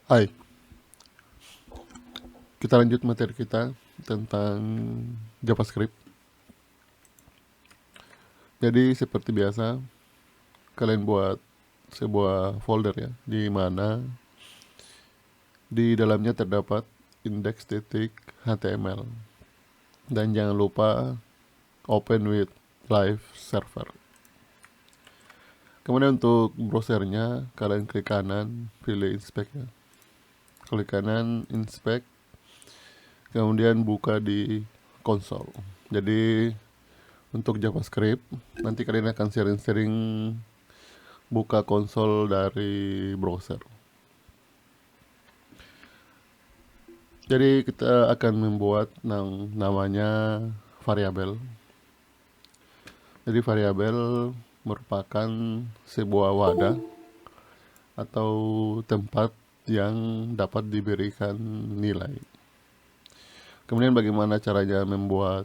Hai, kita lanjut materi kita tentang JavaScript. Jadi seperti biasa, kalian buat sebuah folder ya, di mana di dalamnya terdapat index.html. Dan jangan lupa open with live server. Kemudian untuk browsernya, kalian klik kanan, pilih inspect ya. Klik kanan, inspect, kemudian buka di konsol. Jadi untuk JavaScript, nanti kalian akan sering-sering buka konsol dari browser. Jadi kita akan membuat namanya variabel. Jadi variabel merupakan sebuah wadah atau tempat yang dapat diberikan nilai. Kemudian bagaimana caranya membuat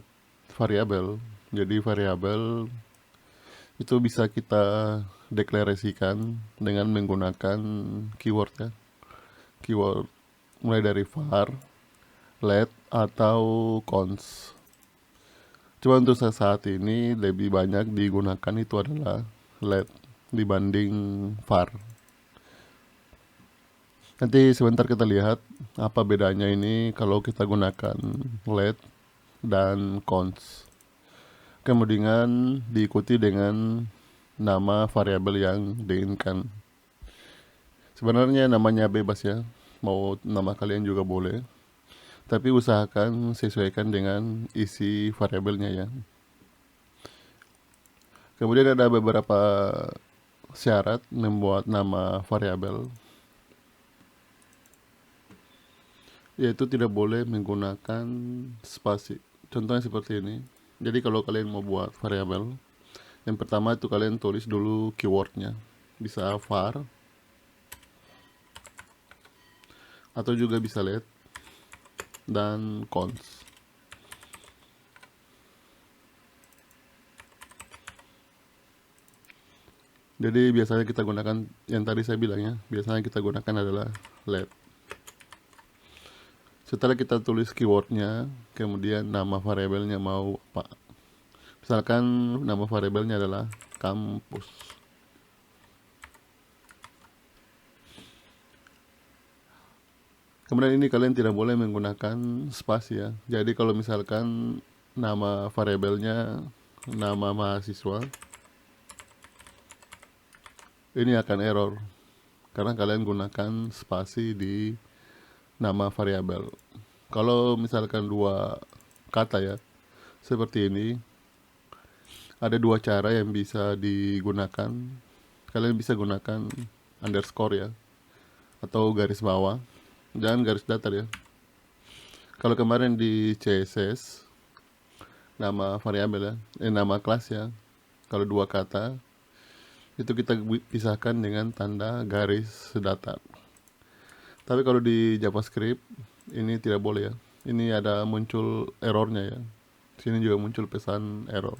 variabel? Jadi variabel itu bisa kita deklarasikan dengan menggunakan keyword ya. Keyword mulai dari var, let, atau cons. Cuma untuk saat ini lebih banyak digunakan itu adalah let dibanding var. Nanti sebentar kita lihat apa bedanya ini kalau kita gunakan let dan cons. Kemudian diikuti dengan nama variabel yang diinginkan. Sebenarnya namanya bebas ya, mau nama kalian juga boleh. Tapi usahakan sesuaikan dengan isi variabelnya ya. Kemudian ada beberapa syarat membuat nama variabel, yaitu tidak boleh menggunakan spasi. Contohnya seperti ini. Jadi kalau kalian mau buat variabel, yang pertama itu kalian tulis dulu keywordnya. Bisa var, atau juga bisa let, dan cons. Jadi biasanya kita gunakan yang tadi saya bilang ya, biasanya kita gunakan adalah let. Setelah kita tulis keywordnya, kemudian nama variabelnya mau apa. Misalkan nama variabelnya adalah kampus. Kemudian ini kalian tidak boleh menggunakan spasi ya. Jadi kalau misalkan nama variabelnya nama mahasiswa, ini akan error karena kalian gunakan spasi di nama variabel. Kalau misalkan dua kata ya, seperti ini, ada dua cara yang bisa digunakan. Kalian bisa gunakan underscore ya, atau garis bawah, dan garis datar ya. Kalau kemarin di CSS, nama variabel ya, nama kelas ya, kalau dua kata, itu kita pisahkan dengan tanda garis datar. Tapi kalau di JavaScript, ini tidak boleh ya. Ini ada muncul errornya ya. Sini juga muncul pesan error.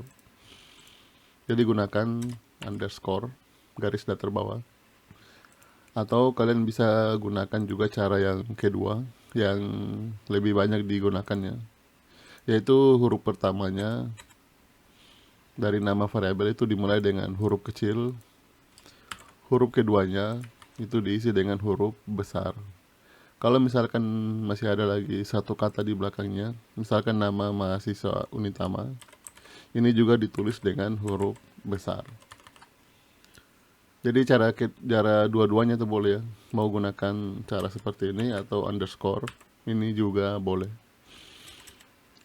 Jadi gunakan underscore, garis datar bawah. Atau kalian bisa gunakan juga cara yang kedua, yang lebih banyak digunakannya. Yaitu huruf pertamanya dari nama variabel itu dimulai dengan huruf kecil. Huruf keduanya itu diisi dengan huruf besar. Kalau misalkan masih ada lagi satu kata di belakangnya, misalkan nama mahasiswa Unitama, ini juga ditulis dengan huruf besar. Jadi cara dua-duanya itu boleh ya. Mau gunakan cara seperti ini atau underscore, ini juga boleh.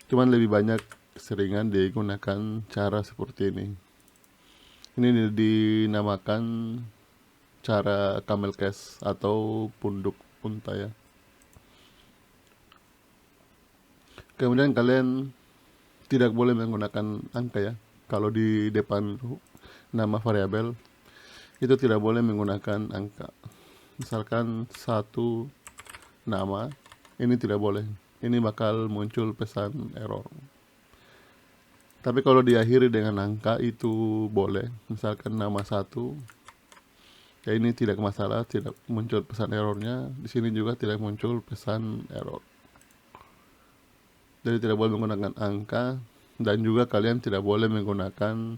Cuman lebih banyak seringan digunakan cara seperti ini. Ini dinamakan cara camel case atau punduk unta ya. Kemudian kalian tidak boleh menggunakan angka ya. Kalau di depan nama variabel itu tidak boleh menggunakan angka. Misalkan satu nama, ini tidak boleh. Ini bakal muncul pesan error. Tapi kalau diakhiri dengan angka itu boleh. Misalkan nama satu, Kayak ini tidak masalah, tidak muncul pesan errornya. Di sini juga tidak muncul pesan error. Jadi tidak boleh menggunakan angka, dan juga kalian tidak boleh menggunakan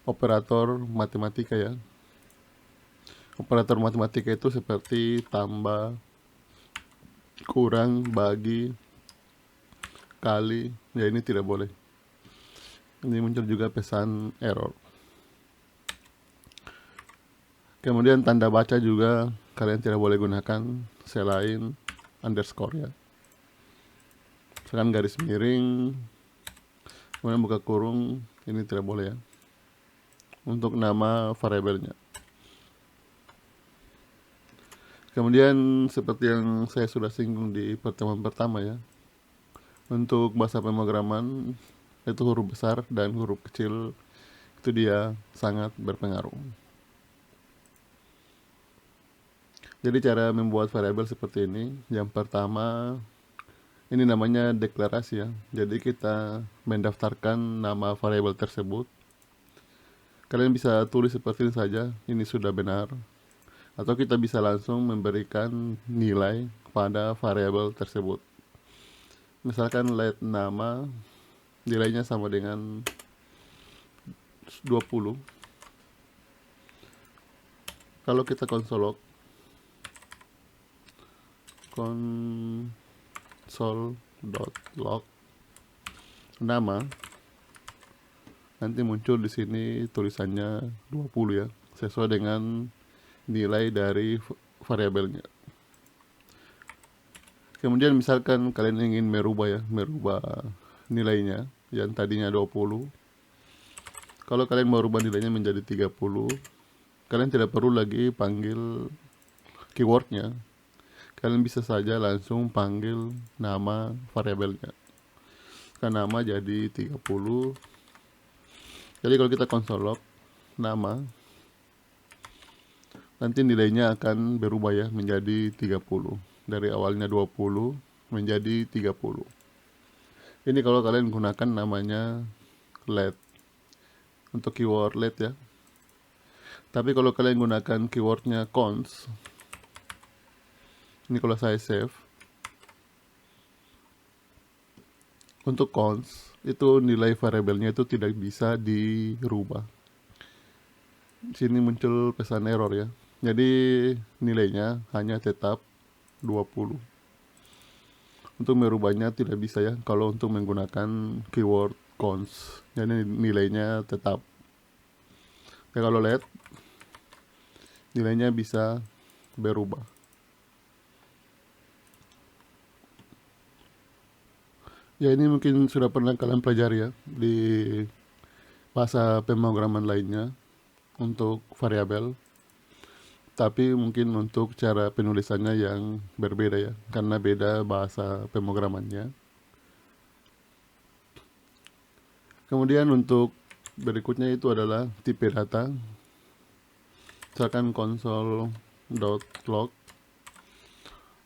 operator matematika ya. Operator matematika itu seperti tambah, kurang, bagi, kali. Ya ini tidak boleh. Ini muncul juga pesan error. Kemudian tanda baca juga kalian tidak boleh gunakan selain underscore ya. Misalkan garis miring, kemudian buka kurung, ini tidak boleh ya. Untuk nama variabelnya. Kemudian seperti yang saya sudah singgung di pertemuan pertama ya, untuk bahasa pemrograman itu huruf besar dan huruf kecil itu dia sangat berpengaruh. Jadi cara membuat variabel seperti ini, yang pertama ini namanya deklarasi ya. Jadi kita mendaftarkan nama variabel tersebut. Kalian bisa tulis seperti ini saja, ini sudah benar. Atau kita bisa langsung memberikan nilai pada variabel tersebut. Misalkan let nama, nilainya sama dengan 20. Kalau kita console console.log nama, nanti muncul di sini tulisannya 20 ya, sesuai dengan nilai dari variabelnya. Kemudian misalkan kalian ingin merubah nilainya yang tadinya 20. Kalau kalian mau rubah nilainya menjadi 30, kalian tidak perlu lagi panggil keywordnya. Kalian bisa saja langsung panggil nama variabelnya. Karena nama jadi 30. Jadi kalau kita console log nama, nanti nilainya akan berubah ya menjadi 30. Dari awalnya 20 menjadi 30. Ini kalau kalian gunakan namanya let. Untuk keyword let ya. Tapi kalau kalian gunakan keywordnya cons, ini kalau saya save, untuk cons itu nilai variabelnya itu tidak bisa dirubah. Di sini muncul pesan error ya. Jadi nilainya hanya tetap 20. Untuk merubahnya tidak bisa ya kalau untuk menggunakan keyword cons. Jadi nilainya tetap. Ya, kalau let, nilainya bisa berubah. Ya ini mungkin sudah pernah kalian pelajari ya di bahasa pemrograman lainnya untuk variabel. Tapi mungkin untuk cara penulisannya yang berbeda ya, karena beda bahasa pemrogramannya. Kemudian untuk berikutnya itu adalah tipe data. Misalkan console.log.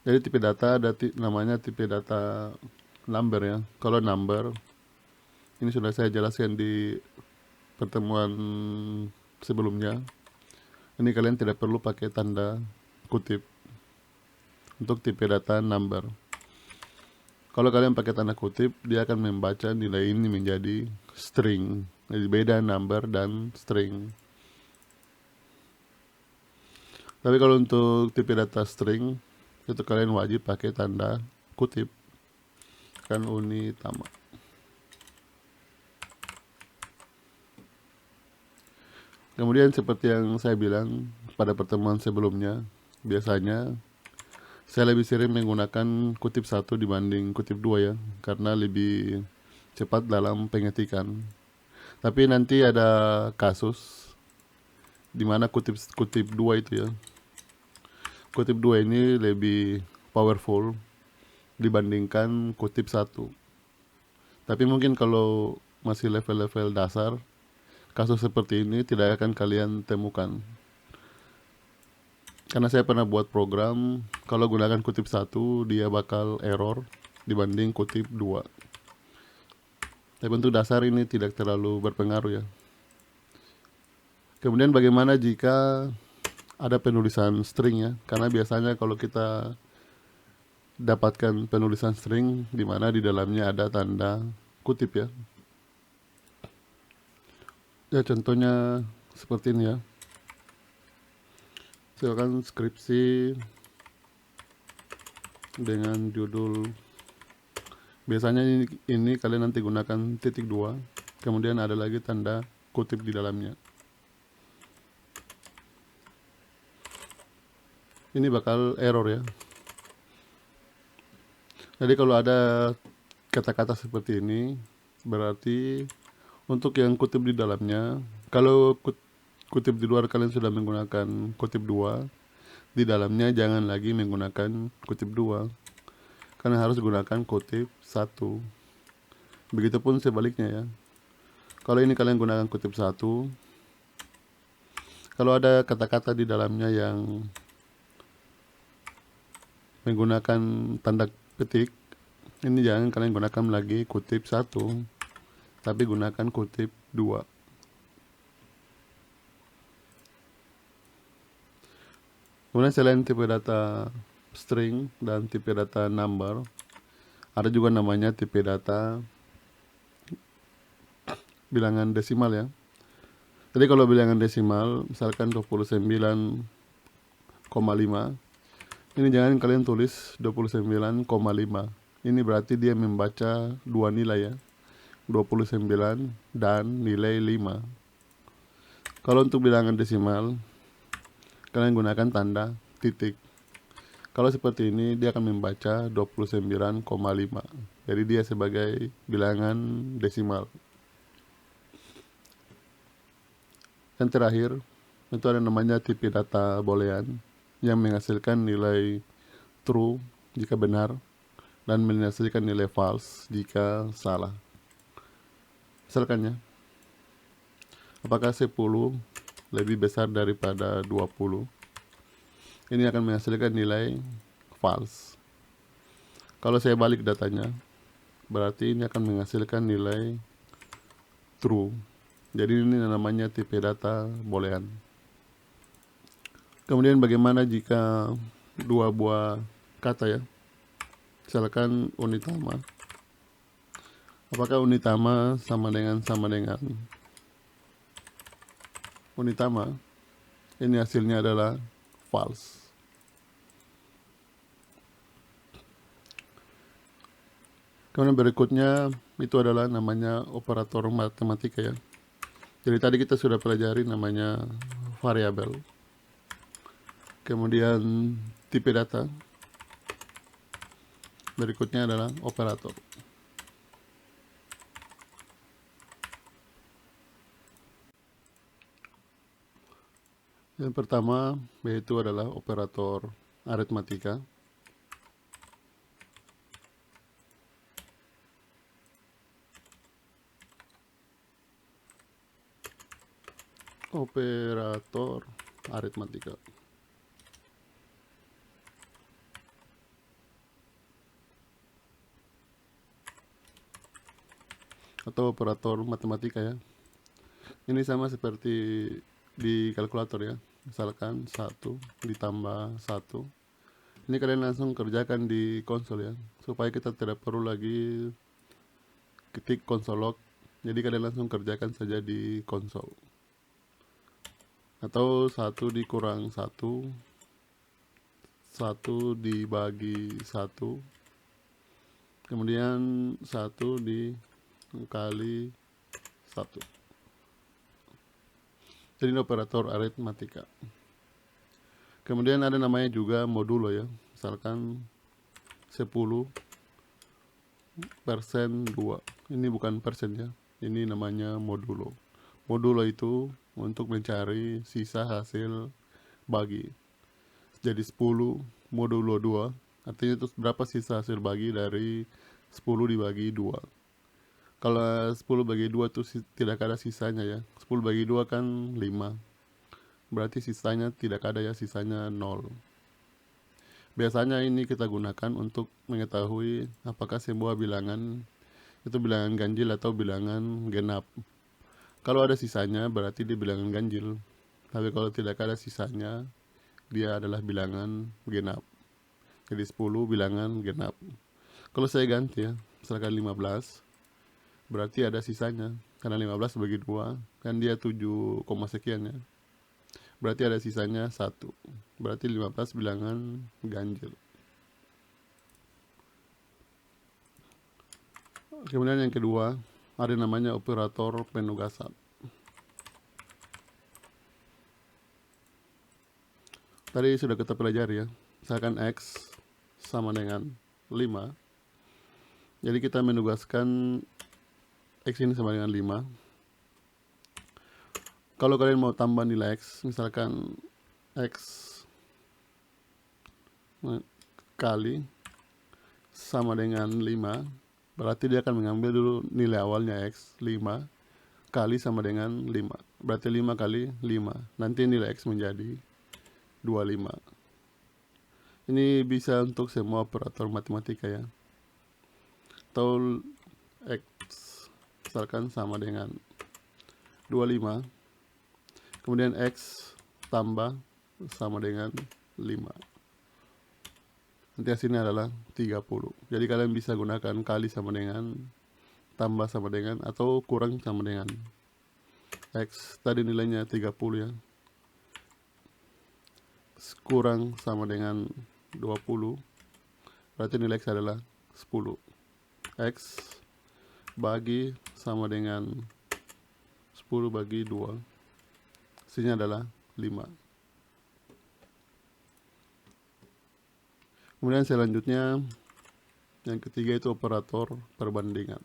Jadi tipe data ada namanya tipe data number ya. Kalau number, ini sudah saya jelaskan di pertemuan sebelumnya. Ini kalian tidak perlu pakai tanda kutip untuk tipe data number. Kalau kalian pakai tanda kutip, dia akan membaca nilai ini menjadi string. Jadi beda number dan string. Tapi kalau untuk tipe data string, itu kalian wajib pakai tanda kutip. Kan Unitama. Kemudian seperti yang saya bilang pada pertemuan sebelumnya, biasanya saya lebih sering menggunakan kutip 1 dibanding kutip 2 ya, karena lebih cepat dalam pengetikan. Tapi nanti ada kasus di mana kutip 2 itu ya. Kutip 2 ini lebih powerful dibandingkan kutip 1. Tapi mungkin kalau masih level-level dasar, kasus seperti ini tidak akan kalian temukan. Karena saya pernah buat program, kalau gunakan kutip 1, dia bakal error dibanding kutip 2. Tapi untuk dasar ini tidak terlalu berpengaruh ya. Kemudian bagaimana jika ada penulisan string ya, karena biasanya kalau kita dapatkan penulisan string di mana di dalamnya ada tanda kutip ya. Ya contohnya seperti ini ya. Silakan skripsi dengan judul, biasanya ini kalian nanti gunakan titik dua, kemudian ada lagi tanda kutip di dalamnya. Ini bakal error ya. Jadi kalau ada kata-kata seperti ini, berarti untuk yang kutip di dalamnya, kalau kutip di luar kalian sudah menggunakan kutip dua, di dalamnya jangan lagi menggunakan kutip dua, karena harus gunakan kutip satu. Begitupun sebaliknya ya. Kalau ini kalian gunakan kutip satu, kalau ada kata-kata di dalamnya yang menggunakan tanda petik, ini jangan kalian gunakan lagi kutip satu, tapi gunakan kutip dua. Kemudian selain tipe data string dan tipe data number, ada juga namanya tipe data bilangan desimal ya. Jadi kalau bilangan desimal, misalkan 29,5, ini jangan kalian tulis 29,5. Ini berarti dia membaca dua nilai ya, 29 dan nilai 5. Kalau untuk bilangan desimal, kalian gunakan tanda titik. Kalau seperti ini, dia akan membaca 29,5. Jadi dia sebagai bilangan desimal. Yang terakhir, itu ada namanya tipe data boolean yang menghasilkan nilai true jika benar dan menghasilkan nilai false jika salah. Misalkan ya, apakah 10 lebih besar daripada 20? Ini akan menghasilkan nilai false. Kalau saya balik datanya, berarti ini akan menghasilkan nilai true. Jadi ini namanya tipe data boolean. Kemudian bagaimana jika dua buah kata ya, misalkan unitama. Apakah unitama sama dengan unitama? Ini hasilnya adalah false. Kemudian berikutnya itu adalah namanya operator matematika ya. Jadi tadi kita sudah pelajari namanya variabel. Kemudian tipe data. Berikutnya adalah operator. Yang pertama yaitu adalah operator aritmatika. Operator aritmatika. Atau operator matematika ya. Ini sama seperti di kalkulator ya. Misalkan 1 ditambah 1. Ini kalian langsung kerjakan di konsol ya. Supaya kita tidak perlu lagi ketik konsol log. Jadi kalian langsung kerjakan saja di konsol. Atau 1 dikurang 1, 1 dibagi 1, kemudian 1 dikali 1. Jadi ini operator aritmatika. Kemudian ada namanya juga modulo ya. Misalkan 10 persen 2. Ini bukan persen ya. Ini namanya modulo. Modulo itu untuk mencari sisa hasil bagi. Jadi 10 modulo 2, artinya itu berapa sisa hasil bagi dari 10 dibagi 2. Kalau 10 bagi 2 itu tidak ada sisanya ya. 10 bagi 2 kan 5. Berarti sisanya tidak ada ya, sisanya 0. Biasanya ini kita gunakan untuk mengetahui apakah sebuah bilangan itu bilangan ganjil atau bilangan genap. Kalau ada sisanya berarti dia bilangan ganjil. Tapi kalau tidak ada sisanya, dia adalah bilangan genap. Jadi 10 bilangan genap. Kalau saya ganti ya, misalkan 15, berarti ada sisanya. Karena 15 bagi 2, kan dia 7, sekian ya. Berarti ada sisanya 1. Berarti 15 bilangan ganjil. Kemudian yang kedua, ada namanya operator penugasan. Tadi sudah kita pelajari ya. Misalkan X sama dengan 5. Jadi kita menugaskan X ini sama dengan 5. Kalau kalian mau tambah nilai X, misalkan X kali sama dengan 5, berarti dia akan mengambil dulu nilai awalnya X, 5, kali sama dengan 5. Berarti 5 kali 5. Nanti nilai X menjadi 25. Ini bisa untuk semua operator matematika ya. Atau X misalkan sama dengan 25. Kemudian X tambah sama dengan 5. Nanti hasilnya adalah 30. Jadi kalian bisa gunakan kali sama dengan, tambah sama dengan, atau kurang sama dengan. X tadi nilainya 30 ya. Kurang sama dengan 20. Berarti nilai X adalah 10. X bagi sama dengan 10 bagi 2. Hasilnya adalah 5. Kemudian selanjutnya, yang ketiga itu operator perbandingan.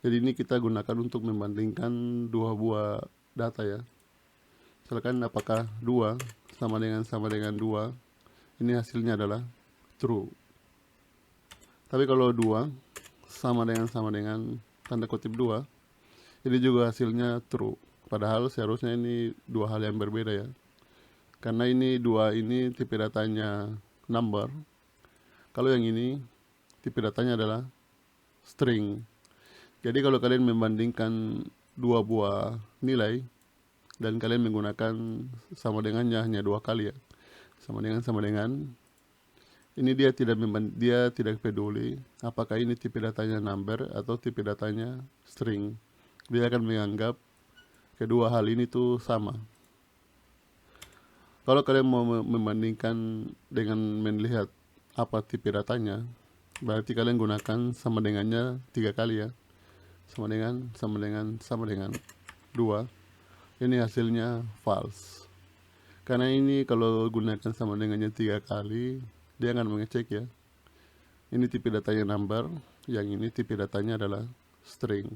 Jadi ini kita gunakan untuk membandingkan dua buah data ya. Misalkan apakah 2 sama dengan 2, ini hasilnya adalah true. Tapi kalau 2 sama dengan tanda kutip 2, ini juga hasilnya true. Padahal seharusnya ini dua hal yang berbeda ya. Karena ini 2 ini tipe datanya number. Kalau yang ini tipe datanya adalah string. Jadi kalau kalian membandingkan dua buah nilai dan kalian menggunakan sama dengannya hanya 2 kali ya, sama dengan, ini dia tidak peduli apakah ini tipe datanya number atau tipe datanya string. Dia akan menganggap kedua hal ini tuh sama. Kalau kalian mau membandingkan dengan melihat apa tipe datanya, berarti kalian gunakan sama dengannya 3 kali ya, sama dengan 2. Ini hasilnya false. Karena ini kalau gunakan sama dengannya 3 kali, dia akan mengecek ya. Ini tipe datanya number, yang ini tipe datanya adalah string.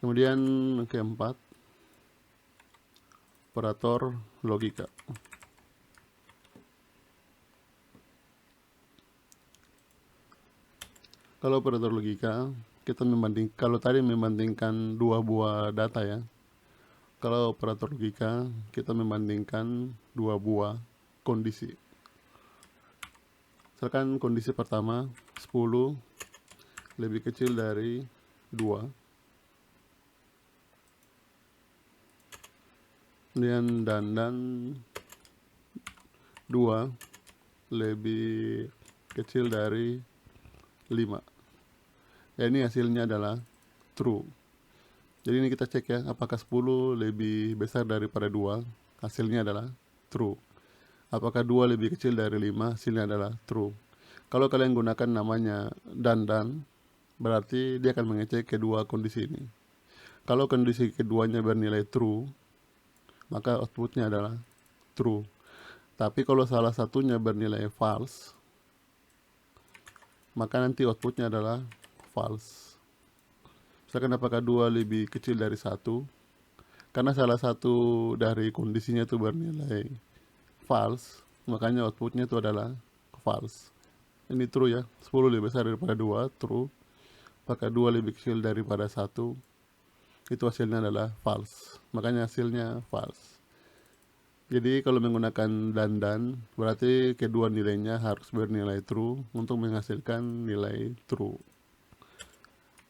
Kemudian keempat, operator logika. Kalau operator logika, kita kalau tadi membandingkan dua buah data ya. Kalau operator logika, kita membandingkan dua buah kondisi. Misalkan kondisi pertama, 10 lebih kecil dari 2. Kemudian dan 2 lebih kecil dari 5. Ya, ini hasilnya adalah true. Jadi ini kita cek ya, apakah 10 lebih besar daripada 2, hasilnya adalah true. Apakah 2 lebih kecil dari 5, hasilnya adalah true. Kalau kalian gunakan namanya dan, berarti dia akan mengecek kedua kondisi ini. Kalau kondisi keduanya bernilai true, maka outputnya adalah true. Tapi kalau salah satunya bernilai false, maka nanti outputnya adalah false. Misalkan apakah 2 lebih kecil dari 1, karena salah satu dari kondisinya itu bernilai false, makanya outputnya itu adalah false. Ini true ya, 10 lebih besar daripada 2, true. Apakah 2 lebih kecil daripada 1, itu hasilnya adalah false, makanya hasilnya false. Jadi kalau menggunakan dan, berarti kedua nilainya harus bernilai true untuk menghasilkan nilai true.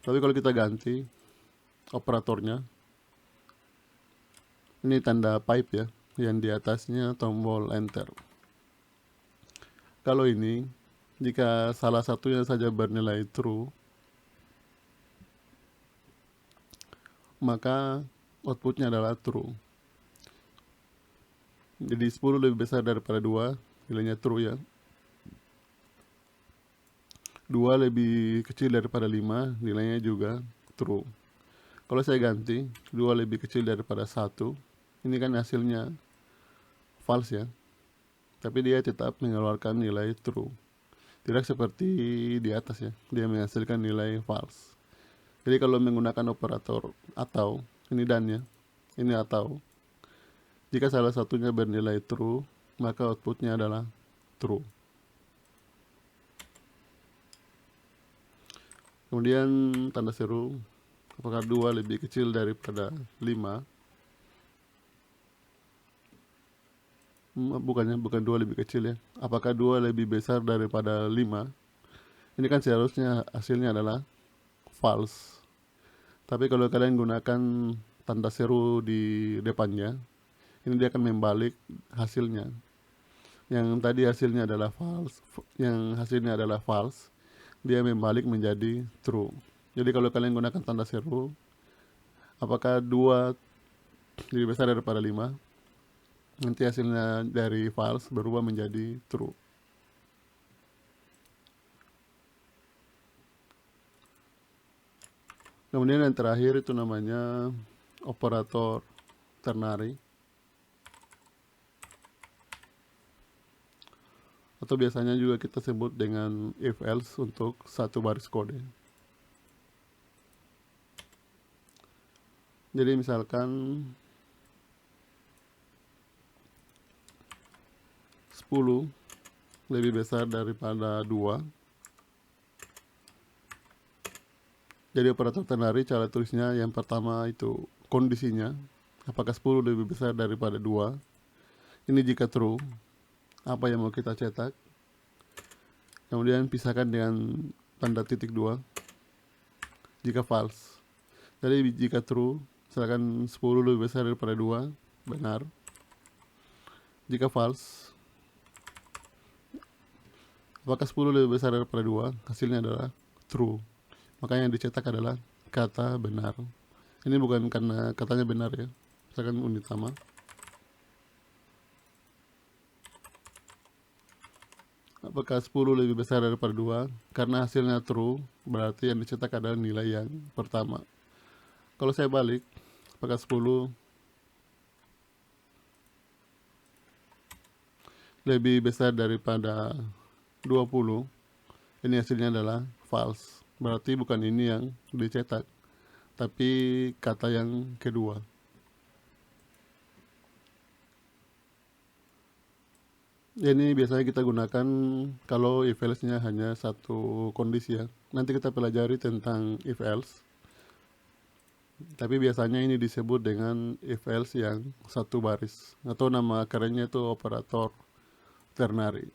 Tapi kalau kita ganti operatornya, ini tanda pipe ya, yang di atasnya tombol enter. Kalau ini, jika salah satunya saja bernilai true, maka outputnya adalah true. Jadi 10 lebih besar daripada 2, nilainya true ya. 2 lebih kecil daripada 5, nilainya juga true. Kalau saya ganti 2 lebih kecil daripada 1, ini kan hasilnya false ya, tapi dia tetap mengeluarkan nilai true. Tidak seperti di atas ya, dia menghasilkan nilai false. Jadi kalau menggunakan operator atau, ini dan ya, ini atau, jika salah satunya bernilai true, maka outputnya adalah true. Kemudian tanda seru, apakah 2 lebih kecil daripada 5? Bukan 2 lebih kecil ya. Apakah 2 lebih besar daripada 5? Ini kan seharusnya hasilnya adalah false. Tapi kalau kalian gunakan tanda seru di depannya, ini dia akan membalik hasilnya. Yang tadi hasilnya adalah false, dia membalik menjadi true. Jadi kalau kalian gunakan tanda seru, apakah 2 lebih besar daripada 5? Nanti hasilnya dari false berubah menjadi true. Kemudian yang terakhir itu namanya operator ternary, atau biasanya juga kita sebut dengan if else untuk satu baris kode. Jadi misalkan 10 lebih besar daripada 2. Jadi operator ternary cara tulisnya yang pertama itu kondisinya, apakah 10 lebih besar daripada 2. Ini jika true, apa yang mau kita cetak. Kemudian pisahkan dengan tanda titik 2 jika false. Jadi jika true, misalkan 10 lebih besar daripada 2, benar. Jika false, apakah 10 lebih besar daripada 2, hasilnya adalah true. Maka yang dicetak adalah kata benar. Ini bukan karena katanya benar ya. Misalkan unit sama. Apakah 10 lebih besar daripada 2? Karena hasilnya true, berarti yang dicetak adalah nilai yang pertama. Kalau saya balik, apakah 10 lebih besar daripada 20? Ini hasilnya adalah false. Berarti bukan ini yang dicetak, tapi kata yang kedua. Ini biasanya kita gunakan kalau if else-nya hanya satu kondisi ya. Nanti kita pelajari tentang if else. Tapi biasanya ini disebut dengan if else yang satu baris, atau nama kerennya itu operator ternary.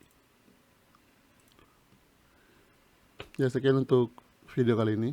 Ya sekian untuk video kali ini.